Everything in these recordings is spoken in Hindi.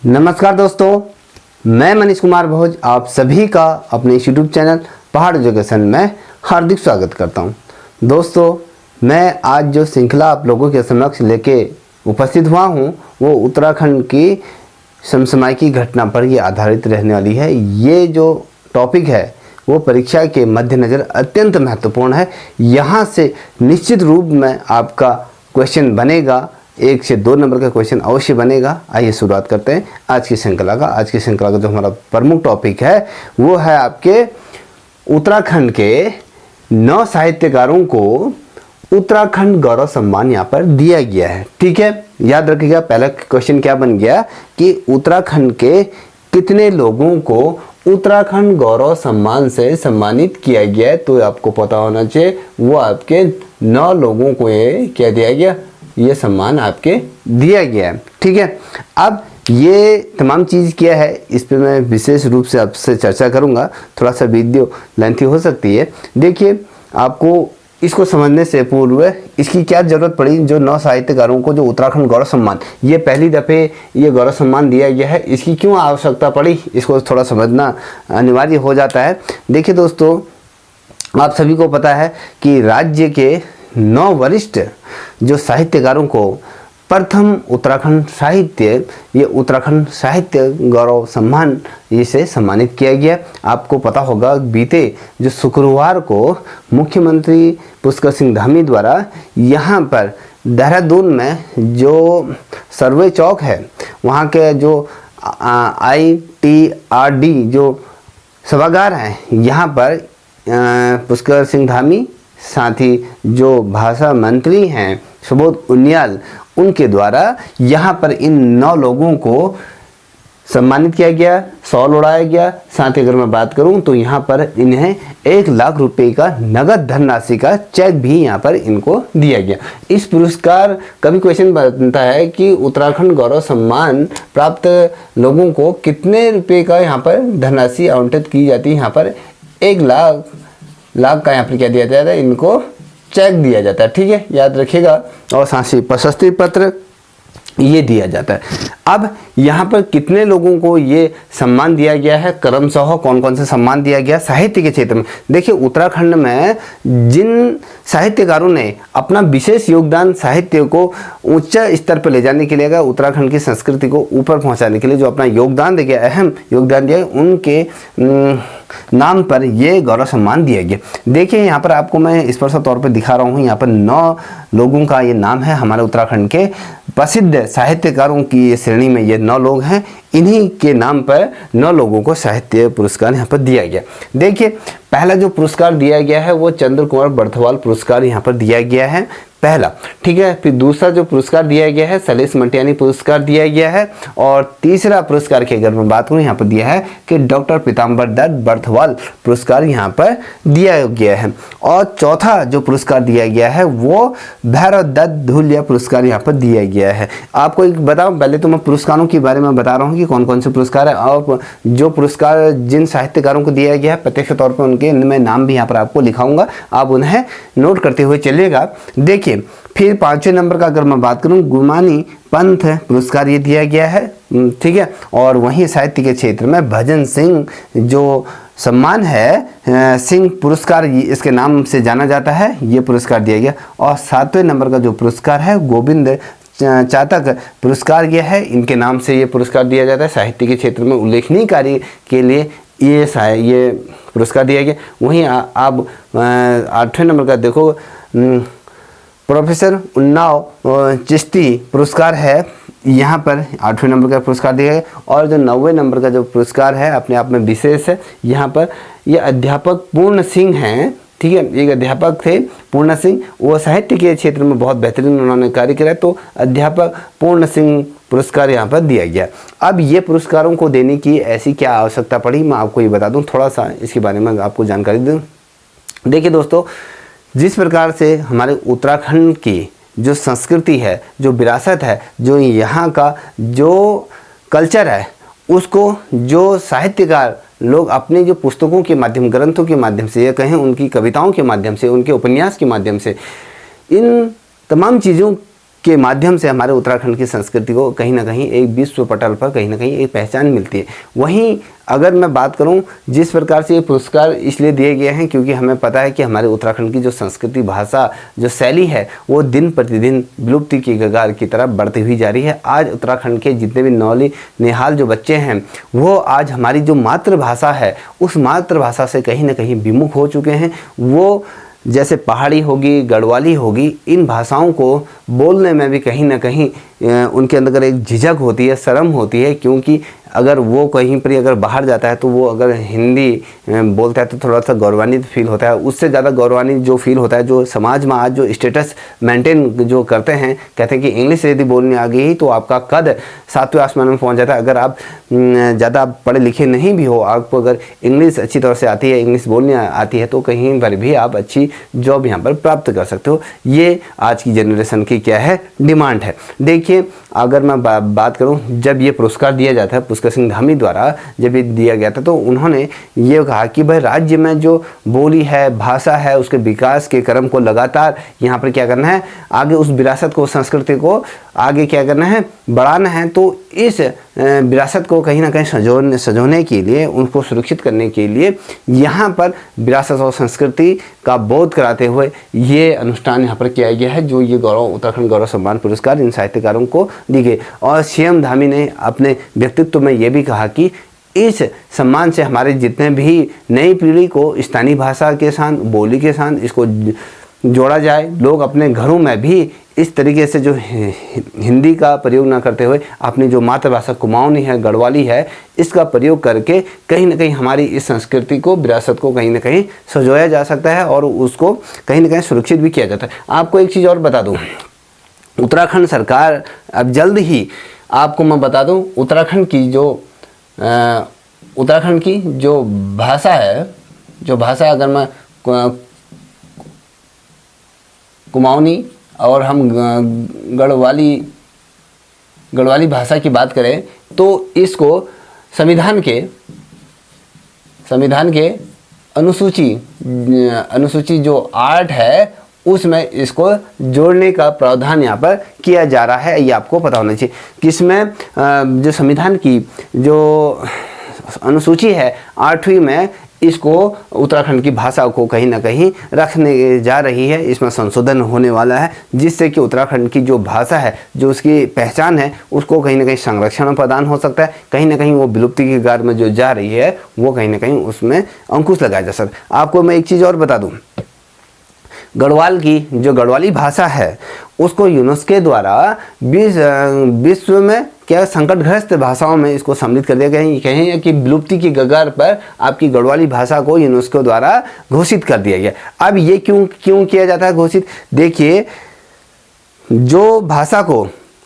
नमस्कार दोस्तों, मैं मनीष कुमार भोज आप सभी का अपने यूट्यूब चैनल पहाड़ एजुकेशन में हार्दिक स्वागत करता हूं। दोस्तों, मैं आज जो श्रृंखला आप लोगों के समक्ष लेके उपस्थित हुआ हूं वो उत्तराखंड की समसामयिकी घटना पर ये आधारित रहने वाली है। ये जो टॉपिक है वो परीक्षा के मद्देनज़र अत्यंत महत्वपूर्ण है। यहाँ से निश्चित रूप में आपका क्वेश्चन बनेगा, 1 से 2 नंबर का क्वेश्चन अवश्य बनेगा। आइए शुरुआत करते हैं आज की श्रृंखला का। आज की श्रृंखला का जो हमारा प्रमुख टॉपिक है वो है आपके उत्तराखंड के 9 साहित्यकारों को उत्तराखंड गौरव सम्मान यहाँ पर दिया गया है। ठीक है, याद रखिएगा पहला क्वेश्चन क्या बन गया कि उत्तराखंड के कितने लोगों को उत्तराखंड गौरव सम्मान से सम्मानित किया गया है। तो आपको पता होना चाहिए वो आपके 9 लोगों को ये क्या दिया गया, ये सम्मान आपके दिया गया है। ठीक है, अब ये तमाम चीज़ क्या है इस पे मैं विशेष रूप से आपसे चर्चा करूंगा। थोड़ा सा वीडियो लेंथी हो सकती है। देखिए, आपको इसको समझने से पूर्व इसकी क्या ज़रूरत पड़ी, जो 9 साहित्यकारों को जो उत्तराखंड गौरव सम्मान ये पहली दफ़े ये गौरव सम्मान दिया गया है, इसकी क्यों आवश्यकता पड़ी, इसको थोड़ा समझना अनिवार्य हो जाता है। देखिए दोस्तों, आप सभी को पता है कि राज्य के 9 वरिष्ठ जो साहित्यकारों को प्रथम उत्तराखंड साहित्य गौरव सम्मान इसे सम्मानित किया गया। आपको पता होगा बीते जो शुक्रवार को मुख्यमंत्री पुष्कर सिंह धामी द्वारा यहाँ पर देहरादून में जो सर्वे चौक है वहाँ के जो ITRD जो सभागार हैं यहाँ पर पुष्कर सिंह धामी साथ ही जो भाषा मंत्री हैं सुबोध उनियाल उनके द्वारा यहाँ पर इन 9 लोगों को सम्मानित किया गया, शॉल उड़ाया गया। साथ ही अगर मैं बात करूं तो यहाँ पर इन्हें 1 लाख रुपए का नगद धनराशि का चेक भी यहाँ पर इनको दिया गया। इस पुरस्कार कभी क्वेश्चन बनता है कि उत्तराखंड गौरव सम्मान प्राप्त लोगों को कितने रुपए का यहाँ पर धनराशि आवंटित की जाती है। यहाँ पर 1 लाख का यहाँ पर क्या दिया जाता है, इनको चेक दिया जाता है। ठीक है, याद रखिएगा। और साथ ही प्रशस्ति पत्र ये दिया जाता है। अब यहाँ पर कितने लोगों को ये सम्मान दिया गया है, क्रमशः कौन कौन से सम्मान दिया गया साहित्य के क्षेत्र में। देखिए, उत्तराखंड में जिन साहित्यकारों ने अपना विशेष योगदान साहित्य को उच्च स्तर पर ले जाने के लिए, अगर उत्तराखंड की संस्कृति को ऊपर पहुँचाने के लिए जो अपना योगदान दे गया, अहम योगदान दिया, उनके नाम पर ये गौरव सम्मान दिया गया। देखिए, यहाँ पर आपको मैं स्पष्ट तौर पर दिखा रहा हूँ। यहाँ पर 9 लोगों का ये नाम है। हमारे उत्तराखंड के प्रसिद्ध साहित्यकारों की श्रेणी में ये 9 लोग हैं। इन्हीं के नाम पर 9 लोगों को साहित्य पुरस्कार यहाँ पर दिया गया। देखिए, पहला जो पुरस्कार दिया गया है वो चंद्र कुमार बर्थवाल पुरस्कार यहाँ पर दिया गया है, पहला। ठीक है, फिर दूसरा जो पुरस्कार दिया गया है सलेश मटियानी पुरस्कार दिया गया है। और तीसरा पुरस्कार की अगर मैं बात करूँ यहाँ पर दिया है कि डॉक्टर पीताम्बर दत्त बर्थवाल पुरस्कार यहाँ पर दिया गया है। और चौथा जो पुरस्कार दिया गया है वो भैरव दत्त धुलिया पुरस्कार यहाँ पर दिया गया है। आपको एक बताऊँ, पहले तो मैं पुरस्कारों के बारे में बता रहा हूँ कि कौन कौन से पुरस्कार है और जो पुरस्कार जिन साहित्यकारों को दिया गया है प्रत्यक्ष तौर पर उनके मैं नाम भी यहाँ पर आपको लिखाऊंगा, आप उन्हें नोट करते हुए चलिएगा। देखिए, फिर 5वें नंबर का अगर मैं बात करूं, गुमानी पंथ पुरस्कार ये दिया गया है। ठीक है, और वहीं साहित्य के क्षेत्र में भजन सिंह जो सम्मान है सिंह पुरस्कार इसके नाम से जाना जाता है, ये पुरस्कार दिया गया। और 7वें नंबर का जो पुरस्कार है गोविंद चातक पुरस्कार ये है, इनके नाम से ये पुरस्कार दिया जाता है। साहित्य के क्षेत्र में उल्लेखनीय कार्य के लिए ये पुरस्कार दिया गया। वहीं आप 8वें नंबर का देखो, प्रोफेसर उन्नाव चिश्ती पुरस्कार है, यहाँ पर 8वें नंबर का पुरस्कार दिया गया। और जो 9वें नंबर का जो पुरस्कार है अपने आप में विशेष है, यहाँ पर ये अध्यापक पूर्ण सिंह हैं। ठीक है, एक अध्यापक थे पूर्ण सिंह, वो साहित्य के क्षेत्र में बहुत बेहतरीन उन्होंने कार्य किया, तो अध्यापक पूर्ण सिंह पुरस्कार यहाँ पर दिया गया। अब ये पुरस्कारों को देने की ऐसी क्या आवश्यकता पड़ी, मैं आपको ये बता दूँ, थोड़ा सा इसके बारे में आपको जानकारी दूँ। देखिए दोस्तों, जिस प्रकार से हमारे उत्तराखंड की जो संस्कृति है, जो विरासत है, जो यहाँ का जो कल्चर है, उसको जो साहित्यकार लोग अपने जो पुस्तकों के माध्यम, ग्रंथों के माध्यम से, या कहें उनकी कविताओं के माध्यम से, उनके उपन्यास के माध्यम से, इन तमाम चीज़ों के माध्यम से हमारे उत्तराखंड की संस्कृति को कहीं ना कहीं एक विश्व पटल पर कहीं ना कहीं एक पहचान मिलती है। वहीं अगर मैं बात करूं, जिस प्रकार से ये पुरस्कार इसलिए दिए गए हैं क्योंकि हमें पता है कि हमारे उत्तराखंड की जो संस्कृति, भाषा, जो शैली है वो दिन प्रतिदिन विलुप्ति की कगार की तरफ बढ़ती हुई जा रही है। आज उत्तराखंड के जितने भी नौली निहाल जो बच्चे हैं वो आज हमारी जो मातृभाषा है उस मातृभाषा से कहीं ना कहीं विमुख हो चुके हैं। वो जैसे पहाड़ी होगी, गढ़वाली होगी, इन भाषाओं को बोलने में भी कहीं ना कहीं उनके अंदर एक झिझक होती है, शर्म होती है, क्योंकि अगर वो कहीं पर अगर बाहर जाता है तो वो अगर हिंदी बोलता है तो थोड़ा सा गौरवान्वित फील होता है। उससे ज़्यादा गौरवान्वित जो फील होता है, जो समाज में आज जो स्टेटस मेंटेन जो करते हैं, कहते हैं कि इंग्लिश यदि बोलने आ गई तो आपका कद 7वें आसमान में पहुंच जाता है। अगर आप ज़्यादा पढ़े लिखे नहीं भी हो, आपको अगर इंग्लिश अच्छी तरह से आती है, इंग्लिश बोलने आती है, तो कहीं पर भी आप अच्छी जॉब यहाँ पर प्राप्त कर सकते हो। ये आज की जनरेशन की क्या है, डिमांड है। देखिए, अगर मैं बात करूं, जब ये पुरस्कार दिया जाता है पुष्कर सिंह धामी द्वारा जब ये दिया गया था तो उन्होंने ये कहा कि भाई राज्य में जो बोली है, भाषा है, उसके विकास के क्रम को लगातार यहाँ पर क्या करना है, आगे उस विरासत को, संस्कृति को आगे क्या करना है, बढ़ाना है। तो इस विरासत को कहीं ना कहीं सजोने के लिए, उनको सुरक्षित करने के लिए यहाँ पर विरासत और संस्कृति का बोध कराते हुए ये अनुष्ठान यहाँ पर किया गया है, जो ये उत्तराखंड गौरव सम्मान पुरस्कार इन साहित्यकारों को दी गई। और सीएम धामी ने अपने व्यक्तित्व में ये भी कहा कि इस सम्मान से हमारे जितने भी नई पीढ़ी को स्थानीय भाषा के साथ, बोली के साथ इसको जोड़ा जाए। लोग अपने घरों में भी इस तरीके से जो हिंदी का प्रयोग ना करते हुए अपनी जो मातृभाषा कुमाऊनी है, गढ़वाली है, इसका प्रयोग करके कहीं ना कहीं हमारी इस संस्कृति को, विरासत को कहीं ना कहीं सजोया जा सकता है और उसको कहीं ना कहीं सुरक्षित भी किया जाता है। आपको एक चीज़ और बता दूँ, उत्तराखंड सरकार अब जल्द ही आपको मैं बता दूँ, उत्तराखंड की जो भाषा है, जो भाषा अगर मैं कुमाऊनी और हम गढ़वाली भाषा की बात करें तो इसको संविधान के अनुसूची जो 8 है उसमें इसको जोड़ने का प्रावधान यहाँ पर किया जा रहा है। ये आपको पता होना चाहिए कि इसमें जो संविधान की जो अनुसूची है 8वीं में इसको उत्तराखंड की भाषा को कहीं ना कहीं रखने जा रही है। इसमें संशोधन होने वाला है जिससे कि उत्तराखंड की जो भाषा है, जो उसकी पहचान है, उसको कहीं ना कहीं संरक्षण प्रदान हो सकता है। कहीं ना कहीं वो विलुप्ति की कगार में जो जा रही है वो कहीं ना कहीं उसमें अंकुश लगाया जा सकता है। आपको मैं एक चीज़ और बता दूँ, गढ़वाली भाषा है उसको यूनेस्को द्वारा विश्व में क्या संकटग्रस्त भाषाओं में इसको सम्मिलित कर दिया गया। कहें कि विलुप्ति की कगार पर आपकी गढ़वाली भाषा को यूनेस्को द्वारा घोषित कर दिया गया। अब ये क्यों किया जाता है घोषित? देखिए,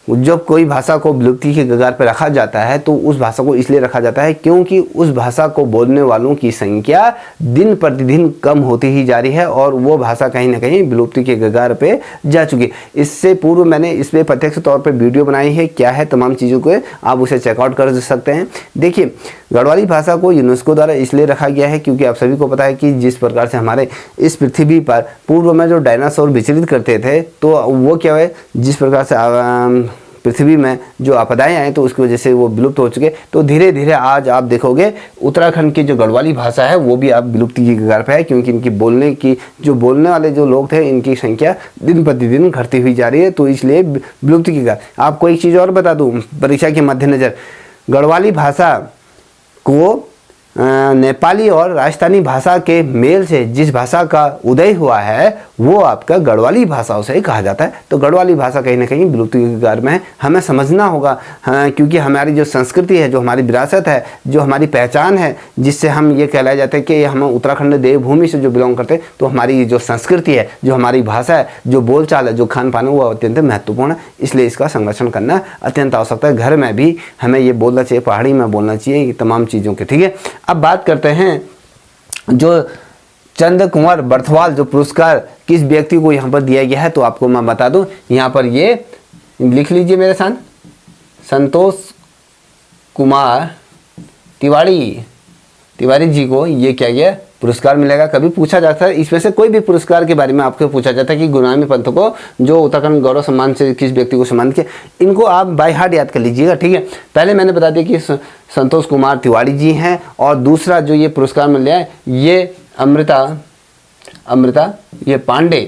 जब कोई भाषा को विलुप्ति की कगार पर रखा जाता है तो उस भाषा को इसलिए रखा जाता है क्योंकि उस भाषा को बोलने वालों की संख्या दिन प्रतिदिन कम होती ही जा रही है और वो भाषा कहीं ना कहीं विलुप्ति के कगार पे जा चुकी है। इससे पूर्व मैंने इस पर प्रत्यक्ष तौर पे वीडियो बनाई है, क्या है तमाम चीज़ों को आप उसे चेकआउट कर सकते हैं। देखिए, गढ़वाली भाषा को यूनेस्को द्वारा इसलिए रखा गया है क्योंकि आप सभी को पता है कि जिस प्रकार से हमारे इस पृथ्वी पर पूर्व में जो डायनासोर विचरित करते थे तो वो क्या है, जिस प्रकार से पृथ्वी में जो आपदाएं आए तो उसकी वजह से वो विलुप्त हो चुके। तो धीरे धीरे आज आप देखोगे उत्तराखंड की जो गढ़वाली भाषा है वो भी अब विलुप्ति की कगार पर है क्योंकि इनकी बोलने वाले जो लोग थे इनकी संख्या दिन प्रतिदिन घटती हुई जा रही है, तो इसलिए विलुप्ति की कगार। आपको एक चीज़ और बता दूँ, परीक्षा के मद्देनज़र गढ़वाली भाषा को नेपाली और राजस्थानी भाषा के मेल से जिस भाषा का उदय हुआ है वो आपका गढ़वाली भाषा से ही कहा जाता है। तो गढ़वाली भाषा कहीं ना कहीं विलुप्ति की कगार में है, हमें समझना होगा। क्योंकि हमारी जो संस्कृति है, जो हमारी विरासत है, जो हमारी पहचान है, जिससे हम ये कहलाए जाते हैं कि हम उत्तराखंड देवभूमि से जो बिलोंग करते हैं, तो हमारी जो संस्कृति है, जो हमारी भाषा है, जो बोलचाल है, जो खान पान है, वो अत्यंत महत्वपूर्ण है। इसलिए इसका संरक्षण करना अत्यंत आवश्यक है। घर में भी हमें ये बोलना चाहिए, पहाड़ी में बोलना चाहिए, तमाम चीज़ों के। ठीक है, अब बात करते हैं जो चंद्र कुंवर बर्थवाल जो पुरस्कार किस व्यक्ति को यहाँ पर दिया गया है, तो आपको मैं बता दूं, यहाँ पर ये लिख लीजिए मेरे साथ, संतोष कुमार तिवारी जी को ये क्या गया, पुरस्कार मिलेगा, कभी पूछा जाता है। इसमें से कोई भी पुरस्कार के बारे में आपको पूछा जाता है कि गुरुनानक पंथ को जो उत्तराखंड गौरव सम्मान से किस व्यक्ति को सम्मानित किया, इनको आप बाय हार्ट याद कर लीजिएगा, ठीक है। पहले मैंने बता दिया कि संतोष कुमार तिवारी जी हैं, और दूसरा जो ये पुरस्कार मिल रहा है ये अमृता ये पांडे,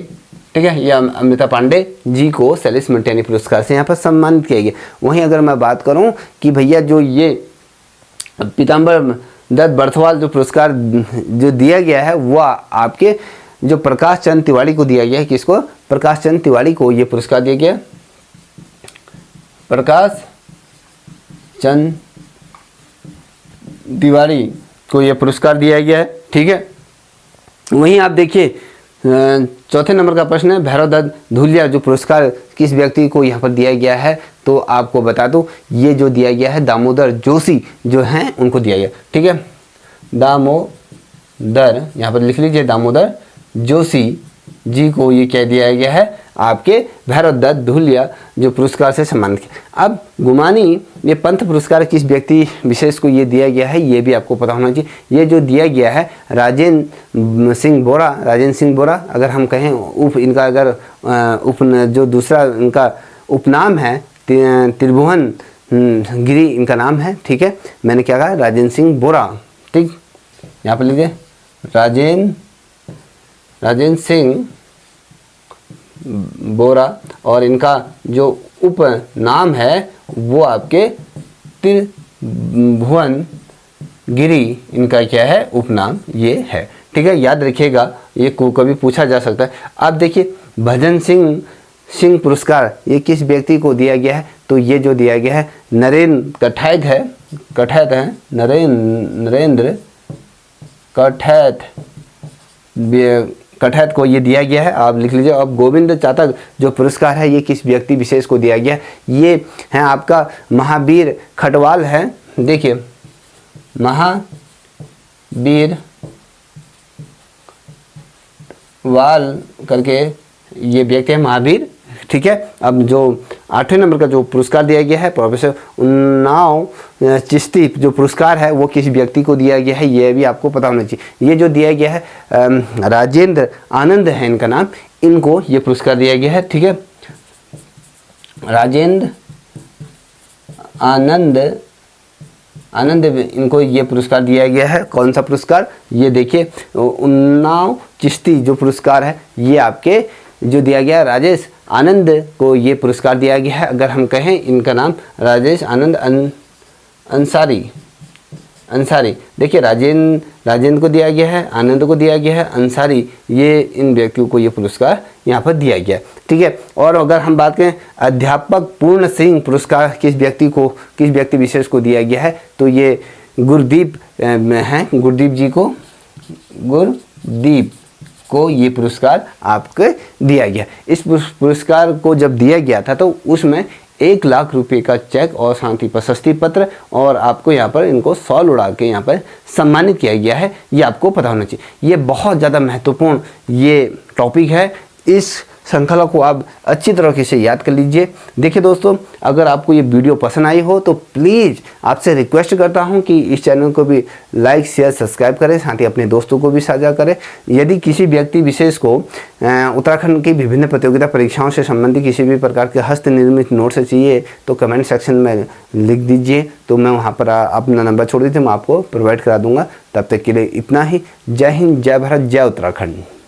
ठीक है, ये अमृता पांडे जी को सैलिस मंटेनी पुरस्कार से यहाँ पर सम्मानित किया गया। वहीं अगर मैं बात करूँ कि भैया जो ये पीताम्बर दत्त बर्थवाल जो पुरस्कार जो दिया गया है वो आपके जो प्रकाश चंद तिवारी को दिया गया है। किसको? प्रकाश चंद तिवारी को ये पुरस्कार दिया गया, प्रकाश चंद तिवारी को ये पुरस्कार दिया गया है, ठीक है। वहीं आप देखिए चौथे नंबर का प्रश्न है, भैरव दत्त धुलिया जो पुरस्कार किस व्यक्ति को यहाँ पर दिया गया है, तो आपको बता दूं ये जो दिया गया है दामोदर जोशी जो हैं उनको दिया गया, ठीक है। दामोदर यहाँ पर लिख लीजिए, दामोदर जोशी जी को ये क्या दिया गया है, आपके भैरव दत्त धुलिया जो पुरस्कार से सम्मानित किया। अब गुमानी ये पंथ पुरस्कार किस व्यक्ति विशेष को ये दिया गया है, ये भी आपको पता होना चाहिए। ये जो दिया गया है राजेंद्र सिंह बोरा, अगर हम कहें इनका अगर जो दूसरा इनका उपनाम है त्रिभुवन गिरी इनका नाम है, ठीक है। मैंने क्या कहा? राजेंद्र सिंह बोरा, ठीक। यहाँ पर लीजिए राजेंद्र सिंह बोरा, और इनका जो उपनाम है वो आपके त्रिभुवन गिरी इनका क्या है उपनाम ये है, ठीक है। याद रखिएगा, ये कभी पूछा जा सकता है। अब देखिए भजन सिंह पुरस्कार ये किस व्यक्ति को दिया गया है, तो ये जो दिया गया है नरेंद्र कठैत को ये दिया गया है, आप लिख लीजिए। अब गोविंद चातक जो पुरस्कार है ये किस व्यक्ति विशेष को दिया गया है, ये है आपका महावीर खटवाल है। देखिए महावीर वाल करके ये व्यक्ति है महावीर, ठीक है। अब जो 8वें नंबर का जो पुरस्कार दिया गया है प्रोफेसर उन्नाव चिश्ती जो पुरस्कार है वो किस व्यक्ति को दिया गया है, ये भी आपको पता होना चाहिए। ये जो दिया गया है राजेंद्र आनंद है इनका नाम, इनको ये पुरस्कार दिया गया है, ठीक है। राजेंद्र आनंद इनको ये पुरस्कार दिया गया है। कौन सा पुरस्कार? ये देखिए उन्नाव चिश्ती जो पुरस्कार है ये आपके जो दिया गया राजेश आनंद को ये पुरस्कार दिया गया है। अगर हम कहें इनका नाम राजेश आनंद अंसारी, देखिए राजेंद्र को दिया गया है, आनंद को दिया गया है, अंसारी ये इन व्यक्तियों को ये पुरस्कार यहाँ पर दिया गया, ठीक है। और अगर हम बात करें अध्यापक पूर्ण सिंह पुरस्कार किस व्यक्ति विशेष को दिया गया है, तो ये गुरदीप को ये पुरस्कार आपको दिया गया। इस पुरस्कार को जब दिया गया था तो उसमें 1 लाख रुपए का चेक और शांति प्रशस्ति पत्र और आपको यहाँ पर इनको शॉल उड़ा के यहाँ पर सम्मानित किया गया है, ये आपको पता होना चाहिए। ये बहुत ज़्यादा महत्वपूर्ण ये टॉपिक है, इस श्रृंखला को आप अच्छी तरीके से याद कर लीजिए। देखिए दोस्तों, अगर आपको ये वीडियो पसंद आई हो तो प्लीज़ आपसे रिक्वेस्ट करता हूँ कि इस चैनल को भी लाइक शेयर सब्सक्राइब करें, साथ ही अपने दोस्तों को भी साझा करें। यदि किसी व्यक्ति विशेष को उत्तराखंड की विभिन्न प्रतियोगिता परीक्षाओं से संबंधित किसी भी प्रकार के हस्त निर्मित नोट्स चाहिए तो कमेंट सेक्शन में लिख दीजिए, तो मैं वहाँ पर अपना नंबर छोड़ दीजिए, मैं आपको प्रोवाइड करा दूँगा। तब तक के लिए इतना ही। जय हिंद, जय भारत, जय उत्तराखंड।